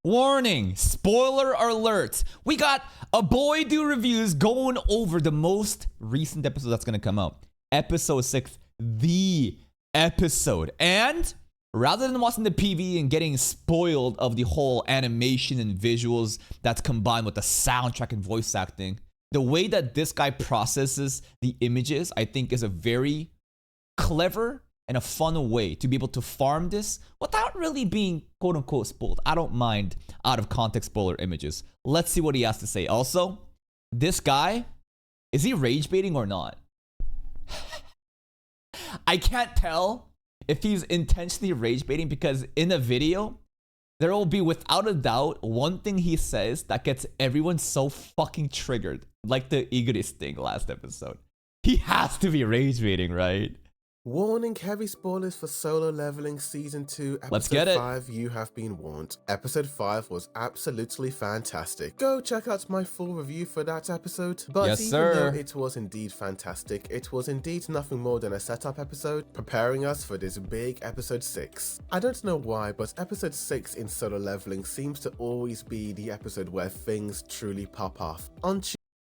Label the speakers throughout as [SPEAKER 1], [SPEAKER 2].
[SPEAKER 1] Warning, spoiler alert. We got a boy do reviews going over the most recent episode that's going to come out. Episode 6, the episode. And rather than watching the PV and getting spoiled of the whole animation and visuals that's combined with the soundtrack and voice acting, the way that this guy processes the images, I think is a very clever and a fun way to be able to farm this without really being quote unquote spoiled. I don't mind out of context spoiler images. Let's see what he has to say. Also, this guy, is he rage baiting or not? I can't tell if he's intentionally rage baiting because in the video, there will be without a doubt one thing he says that gets everyone so fucking triggered. Like the Igris thing last episode. He has to be rage baiting, right?
[SPEAKER 2] Warning, heavy spoilers for Solo Leveling Season 2, Episode
[SPEAKER 1] Let's get it.
[SPEAKER 2] 5, you have been warned. Episode 5 was absolutely fantastic. Go check out my full review for that episode. But
[SPEAKER 1] Yes,
[SPEAKER 2] even
[SPEAKER 1] sir.
[SPEAKER 2] though it was indeed fantastic, it was indeed nothing more than a setup episode, preparing us for this big Episode 6. I don't know why, but Episode 6 in Solo Leveling seems to always be the episode where things truly pop off.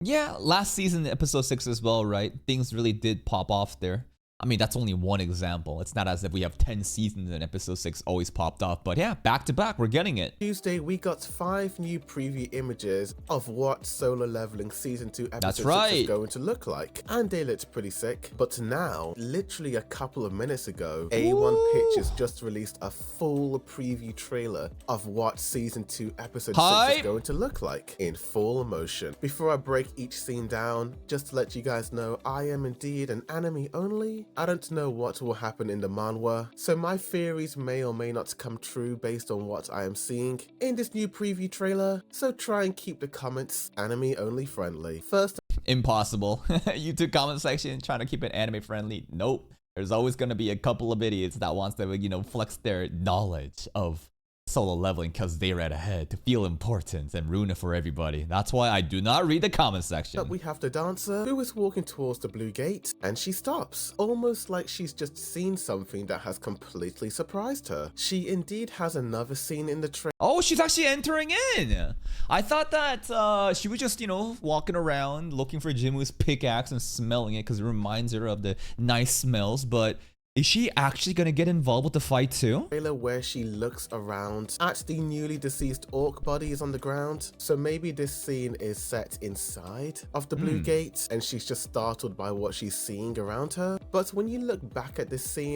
[SPEAKER 1] Yeah, last season, episode 6 as well, right? Things really did pop off there. I mean, that's only one example. It's not as if we have 10 seasons and episode 6 always popped off. But yeah, back to back, we're getting it.
[SPEAKER 2] Tuesday, we got 5 new preview images of what Solo Leveling Season 2 Episode 6
[SPEAKER 1] right.
[SPEAKER 2] is going to look like. And they looked pretty sick. But now, literally a couple of minutes ago, A1 Pictures just released a full preview trailer of what Season 2 Episode 6 is going to look like in full motion. Before I break each scene down, just to let you guys know, I am indeed an anime only. I don't know what will happen in the manhwa, so my theories may or may not come true based on what I am seeing in this new preview trailer, so try and keep the comments anime only friendly. First,
[SPEAKER 1] Impossible. YouTube comment section trying to keep it anime friendly. Nope. There's always going to be a couple of idiots that wants to, flex their knowledge of Solo Leveling because they read ahead to feel important and ruin it for everybody. That's why I do not read the comment section.
[SPEAKER 2] we have the dancer who is walking towards the blue gate and she stops, almost like she's just seen something that has completely surprised her. She indeed has another scene in the trailer.
[SPEAKER 1] Oh, she's actually entering in. I thought that she was just, walking around looking for Jinwoo's pickaxe and smelling it because it reminds her of the nice smells, but is she actually gonna get involved with the fight too?
[SPEAKER 2] Where she looks around at the newly deceased orc bodies on the ground. So maybe this scene is set inside of the blue gate and she's just startled by what she's seeing around her. But when you look back at this scene,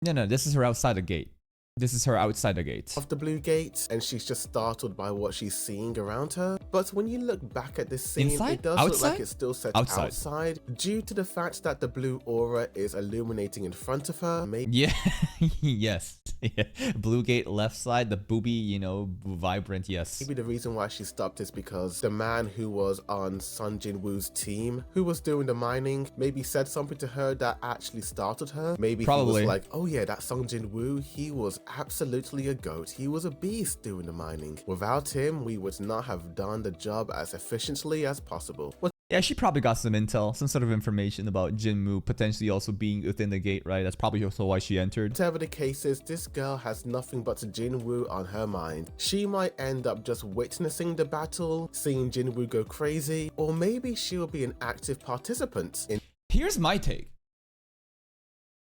[SPEAKER 1] No, this is her outside the gate. This is her outside the gate.
[SPEAKER 2] of the blue gate and she's just startled by what she's seeing around her. But when you look back at this scene,
[SPEAKER 1] Inside?
[SPEAKER 2] it does look
[SPEAKER 1] Outside?
[SPEAKER 2] like it's still set
[SPEAKER 1] Outside.
[SPEAKER 2] outside due to the fact that the blue aura is illuminating in front of her. Maybe
[SPEAKER 1] Yeah, yes. Yeah. Blue gate left side, the booby, vibrant, yes.
[SPEAKER 2] maybe the reason why she stopped is because the man who was on Sung Jin Woo's team, who was doing the mining, maybe said something to her that actually startled her. Maybe
[SPEAKER 1] Probably.
[SPEAKER 2] he was like, oh yeah, that Sung Jin Woo, he was absolutely a goat. He was a beast doing the mining. Without him, we would not have done the job as efficiently as possible.
[SPEAKER 1] Yeah, she probably got some intel, some sort of information about Jinwoo potentially also being within the gate, right? That's probably also why she entered.
[SPEAKER 2] Whatever the case is, this girl has nothing but Jin Woo on her mind. She might end up just witnessing the battle, seeing Jin Woo go crazy, or maybe she'll be an active participant in
[SPEAKER 1] Here's my take.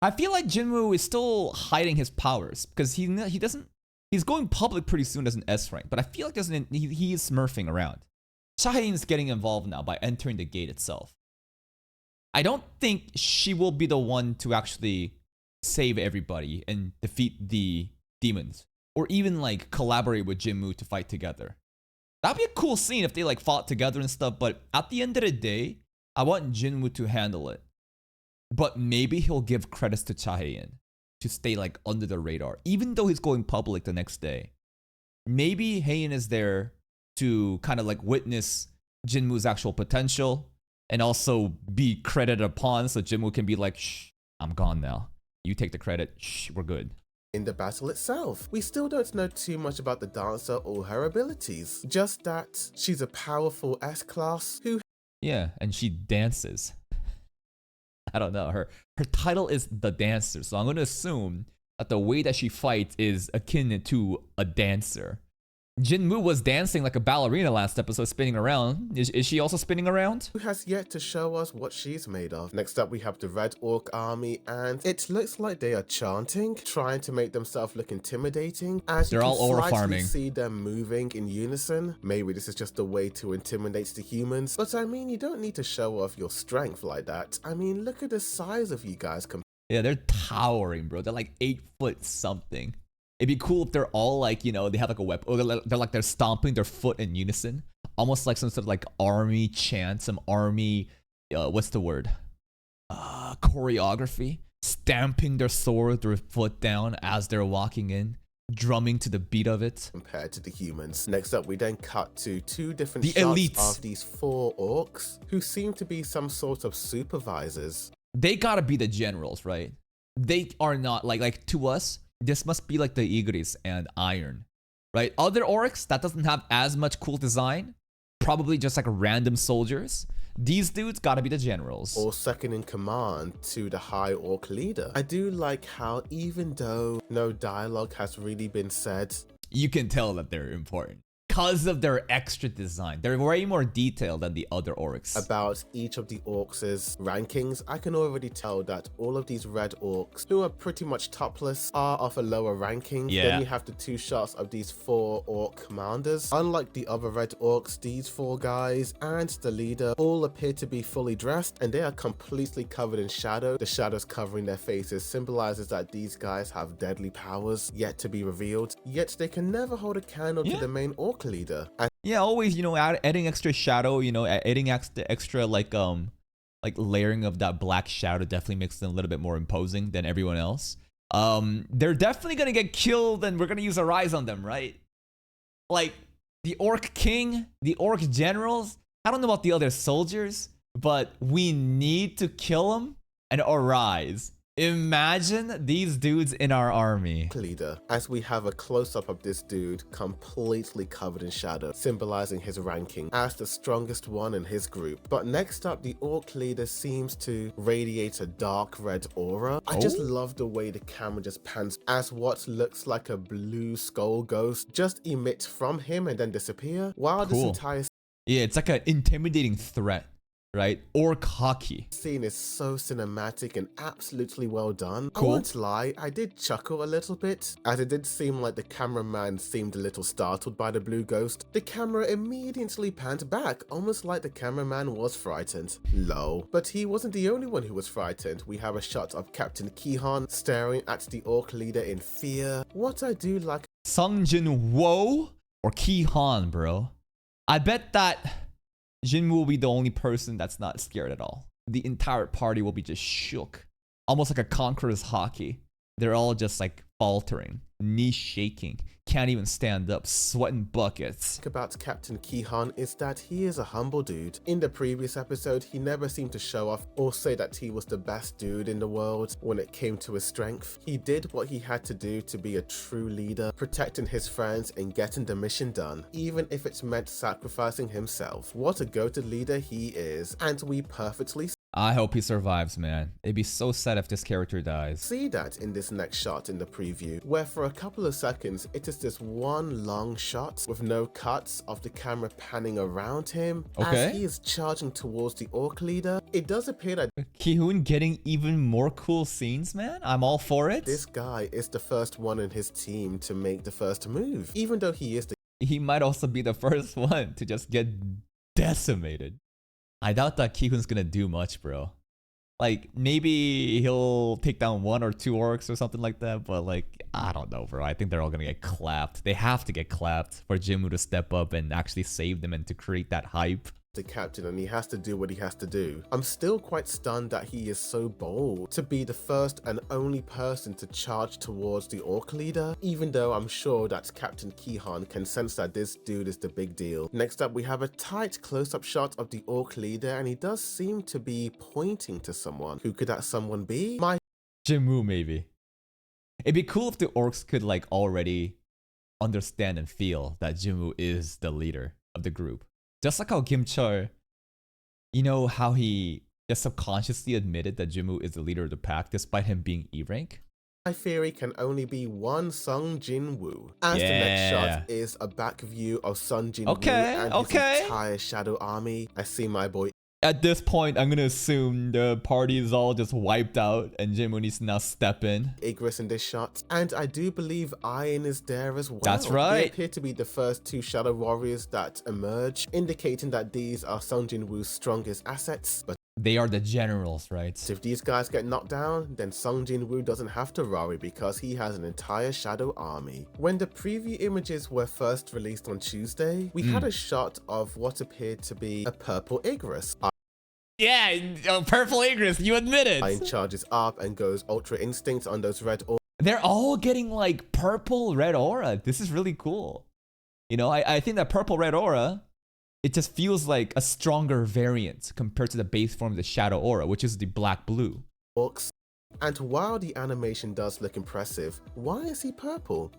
[SPEAKER 1] I feel like Jinwoo is still hiding his powers because he doesn't. He's going public pretty soon as an S rank, but I feel like he is smurfing around. Shaheen is getting involved now by entering the gate itself. I don't think she will be the one to actually save everybody and defeat the demons, or even collaborate with Jinwoo to fight together. That'd be a cool scene if they fought together and stuff. But at the end of the day, I want Jinwoo to handle it. But maybe he'll give credits to Chahaein to stay under the radar, even though he's going public the next day. Maybe Haein is there to kind of witness Jinwoo's actual potential and also be credited upon, so Jinwoo can be like, shh, I'm gone now. You take the credit. Shh, we're good.
[SPEAKER 2] in the battle itself. We still don't know too much about the dancer or her abilities, just that she's a powerful S-class who
[SPEAKER 1] Yeah, and she dances. I don't know. Her title is the dancer, so I'm going to assume that the way that she fights is akin to a dancer. Jinmu was dancing like a ballerina last episode, spinning around. Is she also spinning around?
[SPEAKER 2] Who has yet to show us what she's made of. Next up, we have the Red Orc army, and it looks like they are chanting, trying to make themselves look intimidating. As
[SPEAKER 1] They're
[SPEAKER 2] you
[SPEAKER 1] all
[SPEAKER 2] can
[SPEAKER 1] aura
[SPEAKER 2] slightly
[SPEAKER 1] farming.
[SPEAKER 2] see them moving in unison. Maybe this is just a way to intimidate the humans, but I mean, you don't need to show off your strength like that. I mean, look at the size of you guys.
[SPEAKER 1] Yeah, they're towering, bro. They're like 8 foot something. It'd be cool if they're all like, you know, they have like a weapon. Or they're stomping their foot in unison. Almost like some sort of like army chant, some army, what's the word? Choreography. Stamping their sword, their foot down as they're walking in. Drumming to the beat of it.
[SPEAKER 2] Compared to the humans. Next up, we then cut to 2 different
[SPEAKER 1] The
[SPEAKER 2] shots
[SPEAKER 1] elites
[SPEAKER 2] of these 4 orcs who seem to be some sort of supervisors.
[SPEAKER 1] They gotta be the generals, right? They are not like to us. This must be like the Igris and Iron, right? Other orcs that doesn't have as much cool design, probably just like random soldiers. These dudes gotta be the generals.
[SPEAKER 2] Or second in command to the High Orc leader. I do like how even though no dialogue has really been said,
[SPEAKER 1] You can tell that they're important because of their extra design. They're way more detailed than the other orcs.
[SPEAKER 2] about each of the orcs' rankings, I can already tell that all of these red orcs, who are pretty much topless, are of a lower ranking.
[SPEAKER 1] Yeah.
[SPEAKER 2] Then you have the 2 shots of these 4 orc commanders. Unlike the other red orcs, these 4 guys and the leader all appear to be fully dressed, and they are completely covered in shadow. The shadows covering their faces symbolizes that these guys have deadly powers yet to be revealed, yet they can never hold a candle to the main orc leader. And
[SPEAKER 1] Yeah, always, you know, adding extra shadow, you know, adding extra like layering of that black shadow definitely makes them a little bit more imposing than everyone else. They're definitely gonna get killed, and we're gonna use our eyes on them, right? Like the Orc King, the Orc generals. I don't know about the other soldiers, but we need to kill them and arise. Imagine these dudes in our army.
[SPEAKER 2] leader, as we have a close-up of this dude completely covered in shadow, symbolizing his ranking as the strongest one in his group. But next up, the orc leader seems to radiate a dark red aura. I just love the way the camera just pans as what looks like a blue skull ghost just emit from him and then disappear, while this
[SPEAKER 1] Cool.
[SPEAKER 2] entire
[SPEAKER 1] Yeah, it's like an intimidating threat, right? Orc hockey.
[SPEAKER 2] scene is so cinematic and absolutely well done.
[SPEAKER 1] Cool.
[SPEAKER 2] I won't lie, I did chuckle a little bit, as it did seem like the cameraman seemed a little startled by the blue ghost. The camera immediately panned back, almost like the cameraman was frightened. Lol. But he wasn't the only one who was frightened. We have a shot of Captain Kihon staring at the orc leader in fear. What I do like
[SPEAKER 1] Sung Jin Wo or Ki Han, bro. I bet that Jinmu will be the only person that's not scared at all. The entire party will be just shook. Almost like a conqueror's hockey. They're all just like faltering, knees shaking, can't even stand up, sweating buckets.
[SPEAKER 2] about Captain Kihon is that he is a humble dude. In the previous episode, he never seemed to show off or say that he was the best dude in the world when it came to his strength. He did what he had to do to be a true leader, protecting his friends and getting the mission done, even if it's meant sacrificing himself. What a go-to leader he is, and we perfectly
[SPEAKER 1] I hope he survives, man. It'd be so sad if this character dies.
[SPEAKER 2] see that in this next shot in the preview, where for a couple of seconds it is this one long shot with no cuts of the camera panning around him
[SPEAKER 1] Okay.
[SPEAKER 2] as he is charging towards the orc leader. It does appear that
[SPEAKER 1] Ki-hoon getting even more cool scenes, man. I'm all for it.
[SPEAKER 2] this guy is the first one in his team to make the first move, even though he is the
[SPEAKER 1] He might also be the first one to just get decimated. I doubt that Ki-hoon's gonna do much, bro. Like, maybe he'll take down 1 or 2 orcs or something like that, but like, I don't know, bro. I think they're all gonna get clapped. They have to get clapped for Jinmu to step up and actually save them and to create that hype.
[SPEAKER 2] captain, and he has to do what he has to do. I'm still quite stunned that he is so bold to be the first and only person to charge towards the orc leader, even though I'm sure that Captain Kihon can sense that this dude is the big deal. Next up, we have a tight close-up shot of the orc leader, and he does seem to be pointing to someone. Who could that someone be? My
[SPEAKER 1] Jinmu, maybe. It'd be cool if the orcs could like already understand and feel that Jinmu is the leader of the group. Just like how Kim Chul, you know how he just subconsciously admitted that Jinmu is the leader of the pack despite him being E rank?
[SPEAKER 2] My theory can only be one Sung Jin Woo. As the next shot is a back view of Sung Jin Woo and his entire shadow army. I see my boy.
[SPEAKER 1] At this point, I'm gonna assume the party is all just wiped out and Jinwoo needs to now step in.
[SPEAKER 2] Igris in this shot. And I do believe Iron is there as well.
[SPEAKER 1] That's right.
[SPEAKER 2] They appear to be the first two Shadow Warriors that emerge, indicating that these are Sung Jin Woo's strongest assets. But
[SPEAKER 1] they are the generals, right?
[SPEAKER 2] if these guys get knocked down, then Sung Jin Woo doesn't have to worry because he has an entire shadow army. When the preview images were first released on Tuesday, we had a shot of what appeared to be a purple Igris.
[SPEAKER 1] Yeah, purple Igris, you admit it.
[SPEAKER 2] Iron charges up and goes Ultra Instinct on those red orbs.
[SPEAKER 1] They're all getting like purple red aura. This is really cool. You know, I think that purple red aura, it just feels like a stronger variant compared to the base form of the shadow aura, which is the black blue.
[SPEAKER 2] And while the animation does look impressive, why is he purple?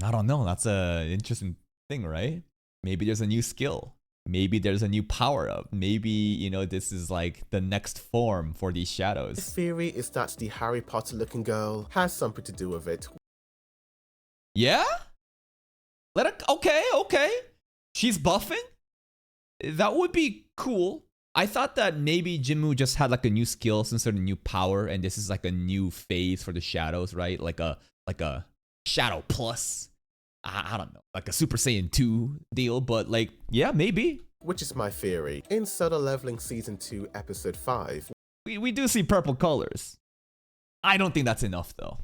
[SPEAKER 1] I don't know. That's an interesting thing, right? Maybe there's a new skill. Maybe there's a new power-up. Maybe, you know, this is like the next form for these shadows.
[SPEAKER 2] The theory is that the Harry Potter-looking girl has something to do with it.
[SPEAKER 1] Yeah? Okay. She's buffing? That would be cool. I thought that maybe Jinwoo just had like a new skill, some sort of new power, and this is like a new phase for the shadows, right? Like a Shadow Plus. I don't know, like a Super Saiyan 2 deal, but like, yeah, maybe.
[SPEAKER 2] Which is my theory. In Solo Leveling Season 2, Episode 5,
[SPEAKER 1] we do see purple colors. I don't think that's enough though,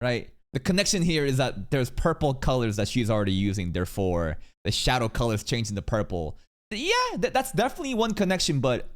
[SPEAKER 1] right? The connection here is that there's purple colors that she's already using, therefore the shadow colors changing to purple. Yeah, that's definitely one connection, but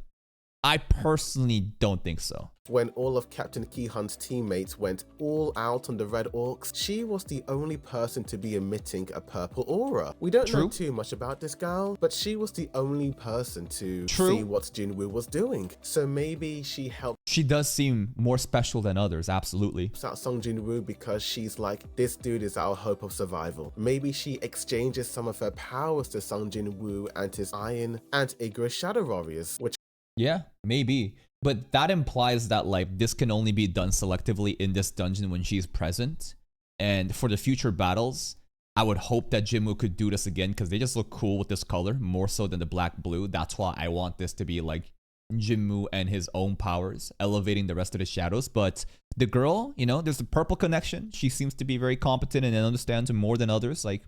[SPEAKER 1] I personally don't think so.
[SPEAKER 2] When all of Captain Ki-hun's teammates went all out on the Red Orcs, she was the only person to be emitting a purple aura. We don't know too much about this gal, but she was the only person to see what Jinwoo was doing. So maybe she helped.
[SPEAKER 1] She does seem more special than others, absolutely.
[SPEAKER 2] Out Sung Jinwoo because she's like, this dude is our hope of survival. Maybe she exchanges some of her powers to Sung Jinwoo and his Iron and Igris Shadow Warriors, which
[SPEAKER 1] yeah, maybe. But that implies that like this can only be done selectively in this dungeon when she's present. And for the future battles, I would hope that Jinwoo could do this again because they just look cool with this color more so than the black blue. That's why I want this to be like Jinwoo and his own powers, elevating the rest of the shadows. But the girl, you know, there's a purple connection. She seems to be very competent and understands more than others. Like,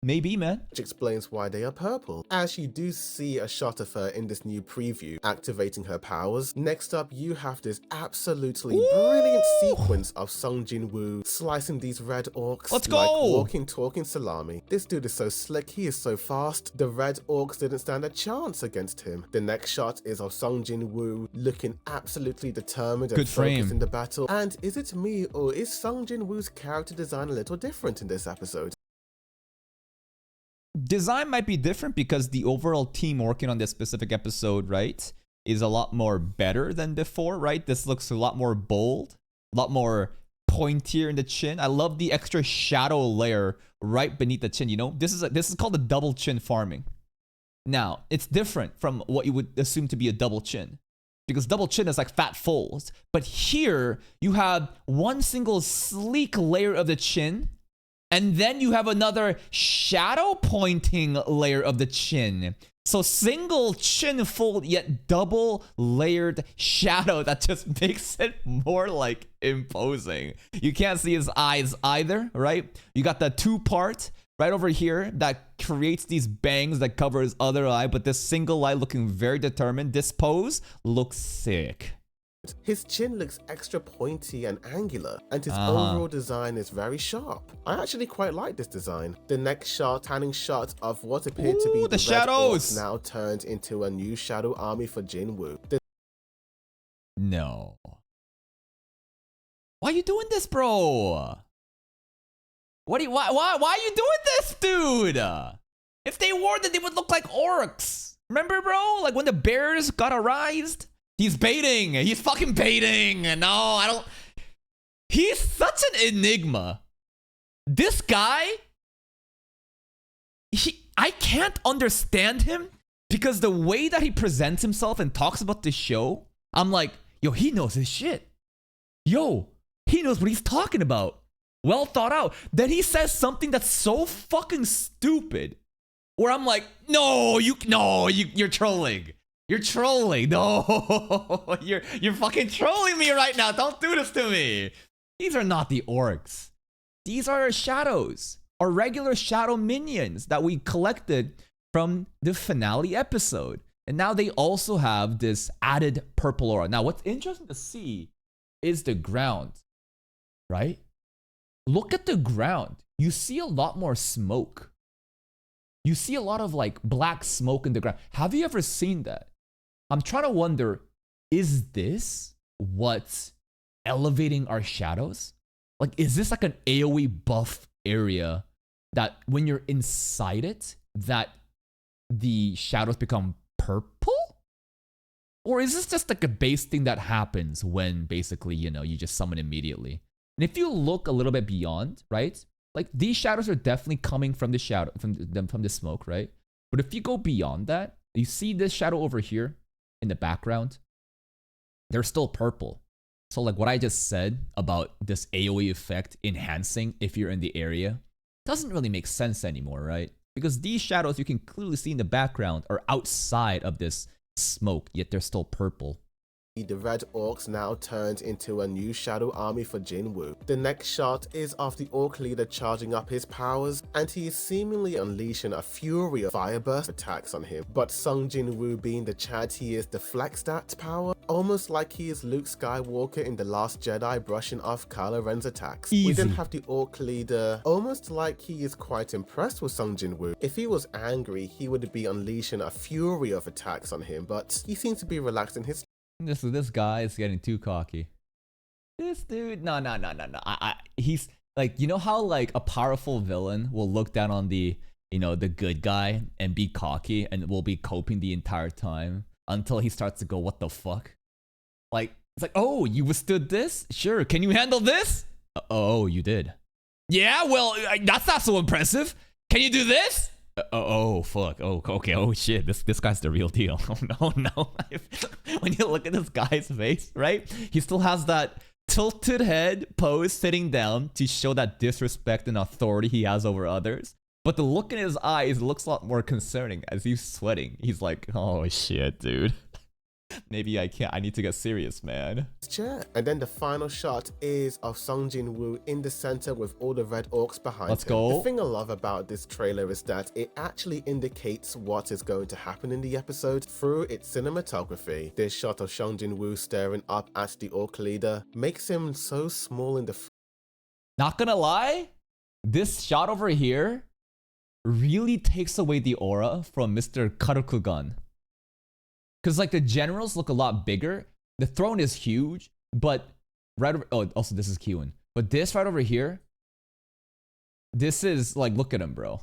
[SPEAKER 1] maybe, man.
[SPEAKER 2] Which explains why they are purple. As you do see a shot of her in this new preview, activating her powers. Next up, you have this absolutely brilliant sequence of Sung Jinwoo slicing these red orcs.
[SPEAKER 1] Let's go!
[SPEAKER 2] Like walking, talking salami. This dude is so slick, he is so fast. The red orcs didn't stand a chance against him. The next shot is of Sung Jinwoo looking absolutely determined and focused in the battle. And is it me, or is Sung Jinwoo's character design a little different in this episode?
[SPEAKER 1] Design might be different because the overall team working on this specific episode, right, is a lot more better than before, right? This looks a lot more bold, a lot more pointier in the chin. I love the extra shadow layer right beneath the chin, you know? This is called a double chin farming. Now, it's different from what you would assume to be a double chin, because double chin is like fat folds. But here, you have one single sleek layer of the chin, and then you have another shadow pointing layer of the chin. So single chin fold, yet double layered shadow that just makes it more like imposing. You can't see his eyes either, right? You got the two part right over here that creates these bangs that cover his other eye, but this single eye looking very determined. This pose looks sick.
[SPEAKER 2] His chin looks extra pointy and angular, and his overall design is very sharp. I actually quite like this design. The next shot, panning shot of what appeared to be the shadows now turned into a new shadow army for Jinwoo.
[SPEAKER 1] No. Why are you doing this, bro? Why are you doing this, dude? If they wore that, they would look like orcs. Remember, bro? Like when the bears got arised? He's baiting. He's fucking baiting. No, I don't. He's such an enigma. This guy, I can't understand him because the way that he presents himself and talks about this show, I'm like, yo, he knows his shit. Yo, he He knows what he's talking about. Well thought out. Then he says something that's so fucking stupid, where I'm like, you're trolling. You're trolling. No, you're fucking trolling me right now. Don't do this to me. These are not the orcs. These are shadows, our regular shadow minions that we collected from the finale episode. And now they also have this added purple aura. Now, what's interesting to see is the ground, right? Look at the ground. You see a lot more smoke. You see a lot of like black smoke in the ground. Have you ever seen that? I'm trying to wonder, is this what's elevating our shadows? Like, is this like an AoE buff area that when you're inside it, that the shadows become purple? Or is this just like a base thing that happens when basically, you just summon immediately? And if you look a little bit beyond, right? Like these shadows are definitely coming from the shadow, from the smoke, right? But if you go beyond that, you see this shadow over here in the background, they're still purple. So like what I just said about this AoE effect enhancing if you're in the area doesn't really make sense anymore, right? Because these shadows you can clearly see in the background are outside of this smoke, yet they're still purple.
[SPEAKER 2] The Red Orcs now turned into a new shadow army for Jinwoo. The next shot is of the Orc leader charging up his powers, and he is seemingly unleashing a fury of fireburst attacks on him. But Sung Jinwoo, being the Chad he is, deflects that power, almost like he is Luke Skywalker in The Last Jedi brushing off Kylo Ren's attacks.
[SPEAKER 1] Easy.
[SPEAKER 2] We then have the Orc leader almost like he is quite impressed with Sung Jinwoo. If he was angry, he would be unleashing a fury of attacks on him, but he seems to be relaxed in his
[SPEAKER 1] This guy is getting too cocky. This dude, no. He's like, you know how like a powerful villain will look down on the good guy and be cocky and will be coping the entire time until he starts to go, what the fuck? Like, it's like, oh, you withstood this? Sure, can you handle this? Oh, you did. Yeah, well, that's not so impressive. Can you do this? Oh fuck. Oh, okay. Oh shit. This guy's the real deal. Oh no. When you look at this guy's face, right? He still has that tilted head pose sitting down to show that disrespect and authority he has over others. But the look in his eyes looks a lot more concerning as he's sweating. He's like, oh shit, dude. Maybe I can't. I need to get serious, man.
[SPEAKER 2] chair. And then the final shot is of Sung Jinwoo in the center with all the Red Orcs behind
[SPEAKER 1] Let's
[SPEAKER 2] him.
[SPEAKER 1] go.
[SPEAKER 2] The thing I love about this trailer is that it actually indicates what is going to happen in the episode through its cinematography. This shot of Sung Jinwoo staring up at the Orc leader makes him so small in the
[SPEAKER 1] Not gonna lie, this shot over here really takes away the aura from Mr. Karukugan. Because like the generals look a lot bigger. The throne is huge, but right over, oh, also this is Kiwon. But this right over here, this is like, look at him, bro.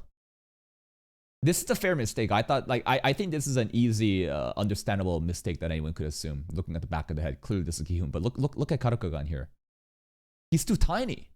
[SPEAKER 1] This is a fair mistake. I thought, like, I think this is an easy, understandable mistake that anyone could assume. Looking at the back of the head, clearly this is Kiwon. But look at Karukugan here. He's too tiny.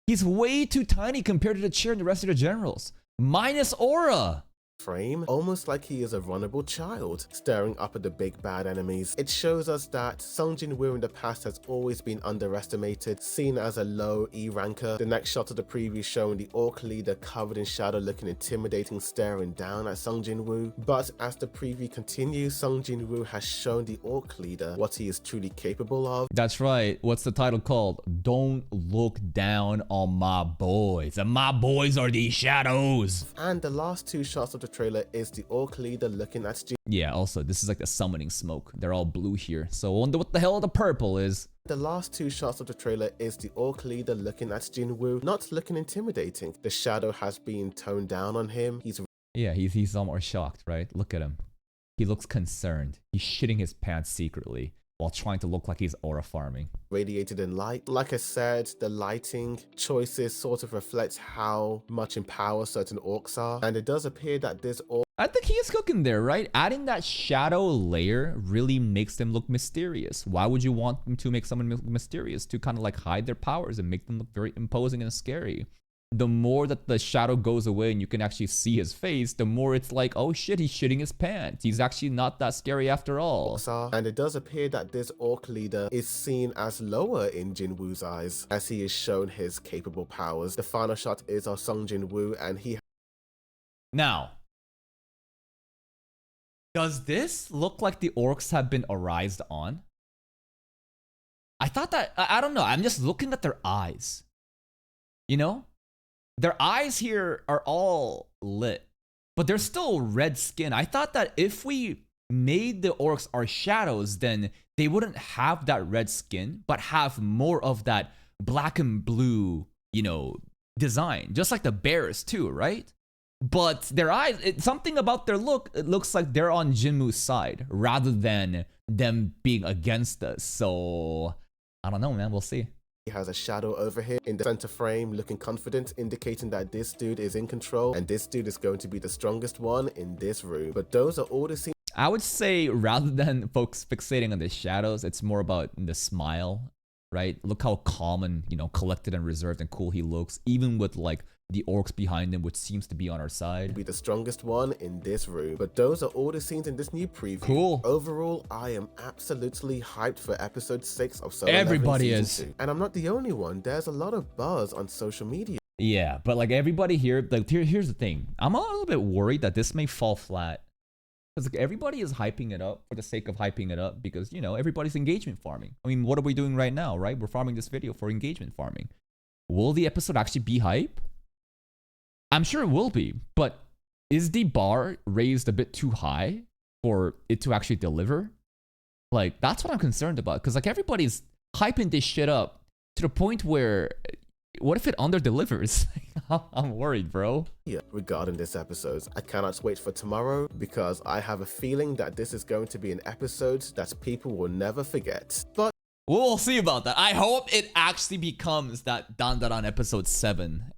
[SPEAKER 1] He's way too tiny compared to the chair and the rest of the generals. Minus aura.
[SPEAKER 2] frame, almost like he is a vulnerable child, staring up at the big bad enemies. It shows us that Sung Jinwoo in the past has always been underestimated, seen as a low E ranker. The next shot of the preview showing the Orc leader covered in shadow looking intimidating, staring down at Sung Jinwoo. But as the preview continues, Sung Jinwoo has shown the Orc leader what he is truly capable of.
[SPEAKER 1] That's right. What's the title called? Don't look down on my boys. And my boys are the shadows.
[SPEAKER 2] And the last two shots of the trailer is the Orc leader looking at Jinwoo.
[SPEAKER 1] Yeah, also, this is like the summoning smoke. They're all blue here. So I wonder what the hell the purple is.
[SPEAKER 2] The last two shots of the trailer is the Orc leader looking at Jinwoo, not looking intimidating. The shadow has been toned down on him.
[SPEAKER 1] He's almost shocked, right? Look at him. He looks concerned. He's shitting his pants secretly while trying to look like he's aura farming.
[SPEAKER 2] Radiated in light. Like I said, the lighting choices sort of reflects how much in power certain orcs are. And it does appear that this orc
[SPEAKER 1] I think he is cooking there, right? Adding that shadow layer really makes them look mysterious. Why would you want them to make someone mysterious? To kind of like hide their powers and make them look very imposing and scary. the more that the shadow goes away and you can actually see his face, the more it's like, oh shit, he's shitting his pants. He's actually not that scary after all.
[SPEAKER 2] And it does appear that this orc leader is seen as lower in Jinwoo's eyes, as he is shown his capable powers. The final shot is of Sung Jinwoo, and he...
[SPEAKER 1] Now, does this look like the orcs have been arised on? I thought that, I don't know, I'm just looking at their eyes. You know? Their eyes here are all lit, but they're still red skin. I thought that if we made the orcs our shadows, then they wouldn't have that red skin, but have more of that black and blue, you know, design. Just like the bears too, right? But their eyes, something about their look, it looks like they're on Jinwoo's side rather than them being against us. So, I don't know, man. We'll see.
[SPEAKER 2] He has a shadow over here in the center frame, looking confident, indicating that this dude is in control, and this dude is going to be the strongest one in this room. But those are all the scenes.
[SPEAKER 1] I would say rather than folks fixating on the shadows, it's more about the smile, right? Look how calm and, you know, collected and reserved and cool he looks, even with like the orcs behind him, which seems to be on our side.
[SPEAKER 2] Be the strongest one in this room. But those are all the scenes in this new preview.
[SPEAKER 1] Cool.
[SPEAKER 2] Overall, I am absolutely hyped for episode 6 of Solo
[SPEAKER 1] Everybody
[SPEAKER 2] Leveling
[SPEAKER 1] is.
[SPEAKER 2] Season 2. And I'm not the only one. There's a lot of buzz on social media.
[SPEAKER 1] Yeah, but like everybody here, like here's the thing. I'm a little bit worried that this may fall flat. Because like, everybody is hyping it up for the sake of hyping it up because, you know, everybody's engagement farming. I mean, what are we doing right now, right? We're farming this video for engagement farming. Will the episode actually be hype? I'm sure it will be, but is the bar raised a bit too high for it to actually deliver? Like, that's what I'm concerned about. Because like everybody's hyping this shit up to the point where, what if it under-delivers? I'm worried, bro.
[SPEAKER 2] Yeah, regarding this episode, I cannot wait for tomorrow because I have a feeling that this is going to be an episode that people will never forget. But
[SPEAKER 1] we'll see about that. I hope it actually becomes that Dandadan episode 7.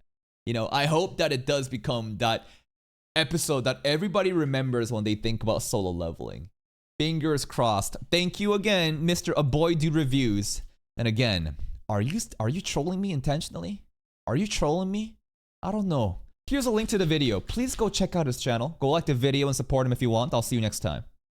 [SPEAKER 1] You know, I hope that it does become that episode that everybody remembers when they think about solo leveling. Fingers crossed. Thank you again, Mr. A Boy Dude Reviews. And again, are you trolling me intentionally? Are you trolling me? I don't know. Here's a link to the video. Please go check out his channel. Go like the video and support him if you want. I'll see you next time.